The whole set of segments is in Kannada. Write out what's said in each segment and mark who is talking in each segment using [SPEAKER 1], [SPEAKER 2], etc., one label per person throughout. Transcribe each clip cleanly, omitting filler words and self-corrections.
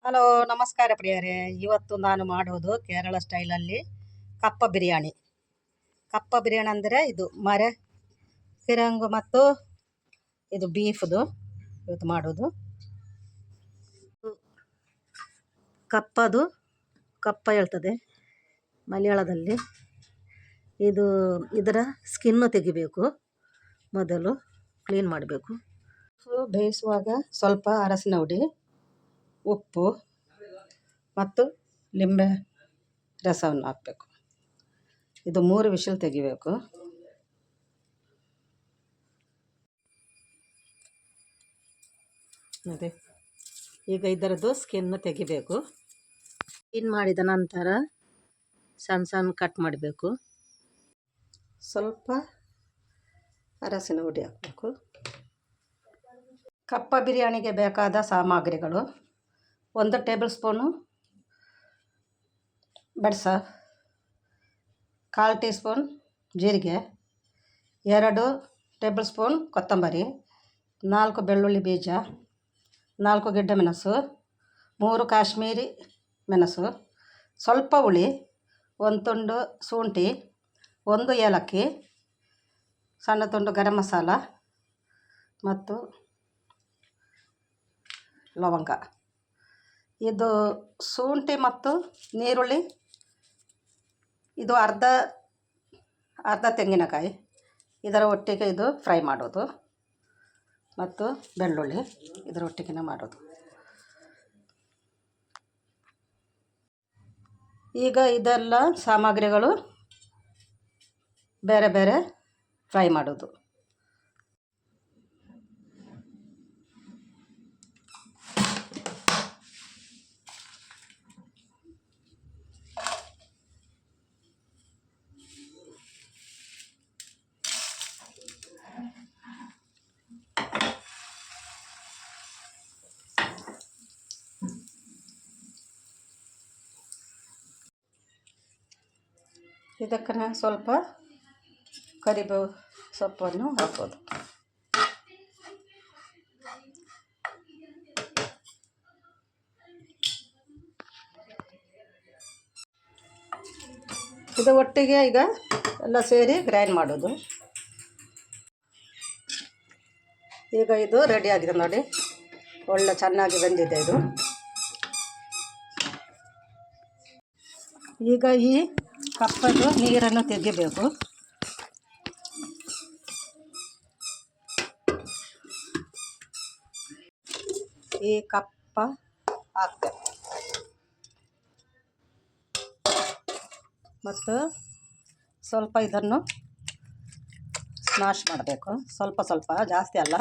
[SPEAKER 1] ಹಲೋ, ನಮಸ್ಕಾರ ಪ್ರಿಯರೇ. ಇವತ್ತು ನಾನು ಮಾಡೋದು ಕೇರಳ ಸ್ಟೈಲಲ್ಲಿ ಕಪ್ಪ ಬಿರಿಯಾನಿ. ಕಪ್ಪ ಬಿರಿಯಾನಿ ಅಂದರೆ ಇದು ಕಿರಂಗು ಮತ್ತು ಇದು ಬೀಫ್ದು ಇವತ್ತು ಮಾಡೋದು. ಕಪ್ಪ ಹೇಳ್ತದೆ ಮಲಯಾಳದಲ್ಲಿ. ಇದರ ಸ್ಕಿನ್ನು ತೆಗಿಬೇಕು. ಮೊದಲು ಕ್ಲೀನ್ ಮಾಡಬೇಕು. ಬೇಯಿಸುವಾಗ ಸ್ವಲ್ಪ ಅರಸಿನ ಹುಡಿ, ಉಪ್ಪು ಮತ್ತು ಲಿಂಬೆ ರಸವನ್ನು ಹಾಕಬೇಕು. ಇದು 3 ವಿಷಲ್ ತೆಗಿಬೇಕು. ಅದೇ ಈಗ ಇದರದ್ದು ಸ್ಕಿನ್ನು ತೆಗಿಬೇಕು. ಕ್ಲೀನ್ ಮಾಡಿದ ನಂತರ ಸಣ್ಣ ಸಣ್ಣ ಕಟ್ ಮಾಡಬೇಕು. ಸ್ವಲ್ಪ ಅರಸಿನ ಹುಡಿ ಹಾಕಬೇಕು. ಕಪ್ಪ ಬಿರಿಯಾನಿಗೆ ಬೇಕಾದ ಸಾಮಗ್ರಿಗಳು: 1 ಟೇಬಲ್ ಸ್ಪೂನು ಬೆಡ್ಸ, 1/4 ಟೀ ಸ್ಪೂನ್ ಜೀರಿಗೆ, 2 ಟೇಬಲ್ ಸ್ಪೂನ್ ಕೊತ್ತಂಬರಿ, 4 ಬೆಳ್ಳುಳ್ಳಿ ಬೀಜ, 4 ಗೆಡ್ಡೆ ಮೆಣಸು, 3 ಕಾಶ್ಮೀರಿ ಮೆಣಸು, ಸ್ವಲ್ಪ ಹುಳಿ, 1 ತುಂಡು ಶುಂಠಿ, 1 ಏಲಕ್ಕಿ, ಸಣ್ಣ ತುಂಡು ಗರಂ ಮಸಾಲ ಮತ್ತು ಲವಂಗ. ಇದು ಶುಂಠಿ ಮತ್ತು ನೀರುಳ್ಳಿ, ಇದು ಅರ್ಧ ತೆಂಗಿನಕಾಯಿ, ಇದರ ಒಟ್ಟಿಗೆ ಇದು ಫ್ರೈ ಮಾಡೋದು, ಮತ್ತು ಬೆಳ್ಳುಳ್ಳಿ ಇದರ ಒಟ್ಟಿಗೆ ಮಾಡೋದು. ಈಗ ಇದೆಲ್ಲ ಸಾಮಗ್ರಿಗಳು ಬೇರೆ ಬೇರೆ ಫ್ರೈ ಮಾಡೋದು. ಇದಕ್ಕೆ ಸ್ವಲ್ಪ ಕರಿಬೇವು ಸೊಪ್ಪನ್ನು ಹಾಕೋದು. ಇದು ಒಟ್ಟಿಗೆ ಈಗ ಎಲ್ಲ ಸೇರಿ ಗ್ರೈಂಡ್ ಮಾಡೋದು. ಈಗ ಇದು ರೆಡಿ ಆಗಿದೆ ನೋಡಿ, ಒಳ್ಳೆ ಚೆನ್ನಾಗಿ ಬೆಂದಿದೆ ಇದು. ಈಗ ಈ ಕಪ್ಪದು ನೀರನ್ನು ತೆಗಿಬೇಕು. ಈ ಕಪ್ಪ ಹಾಕಬೇಕು ಮತ್ತು ಸ್ವಲ್ಪ ಇದನ್ನು ಸ್ಮ್ಯಾಶ್ ಮಾಡಬೇಕು. ಸ್ವಲ್ಪ ಜಾಸ್ತಿ ಅಲ್ಲ.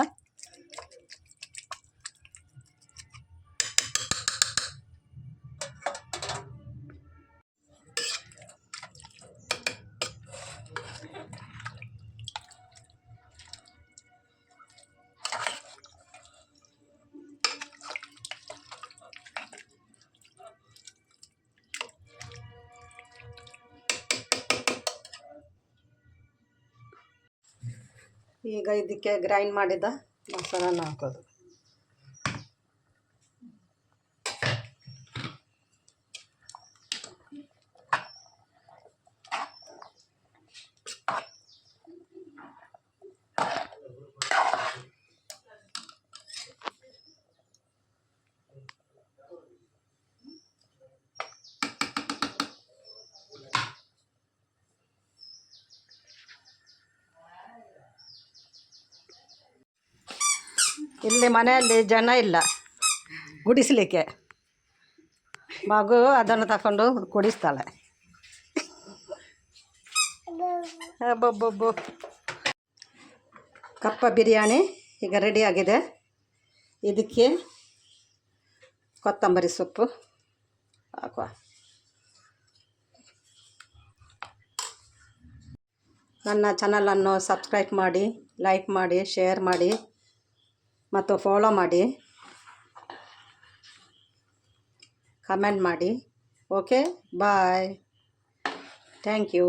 [SPEAKER 1] ಈಗ ಇದಕ್ಕೆ ಗ್ರೈಂಡ್ ಮಾಡಿದ ಮಸಾಲನ ಹಾಕೋದು. ಇಲ್ಲಿ ಮನೆಯಲ್ಲಿ ಜನ ಇಲ್ಲ ಗುಡಿಸಲಿಕ್ಕೆ, ಮಗು ಅದನ್ನು ತಗೊಂಡು ಕುಡಿಸ್ತಾಳೆ. ಕಪ್ಪ ಬಿರಿಯಾನಿ ಈಗ ರೆಡಿಯಾಗಿದೆ. ಇದಕ್ಕೆ ಕೊತ್ತಂಬರಿ ಸೊಪ್ಪು ಹಾಕುವ. ನನ್ನ ಚಾನಲನ್ನು ಸಬ್ಸ್ಕ್ರೈಬ್ ಮಾಡಿ, ಲೈಕ್ ಮಾಡಿ, ಶೇರ್ ಮಾಡಿ ಮತ್ತು ಫಾಲೋ ಮಾಡಿ, ಕಮೆಂಟ್ ಮಾಡಿ. Okay, bye, thank you.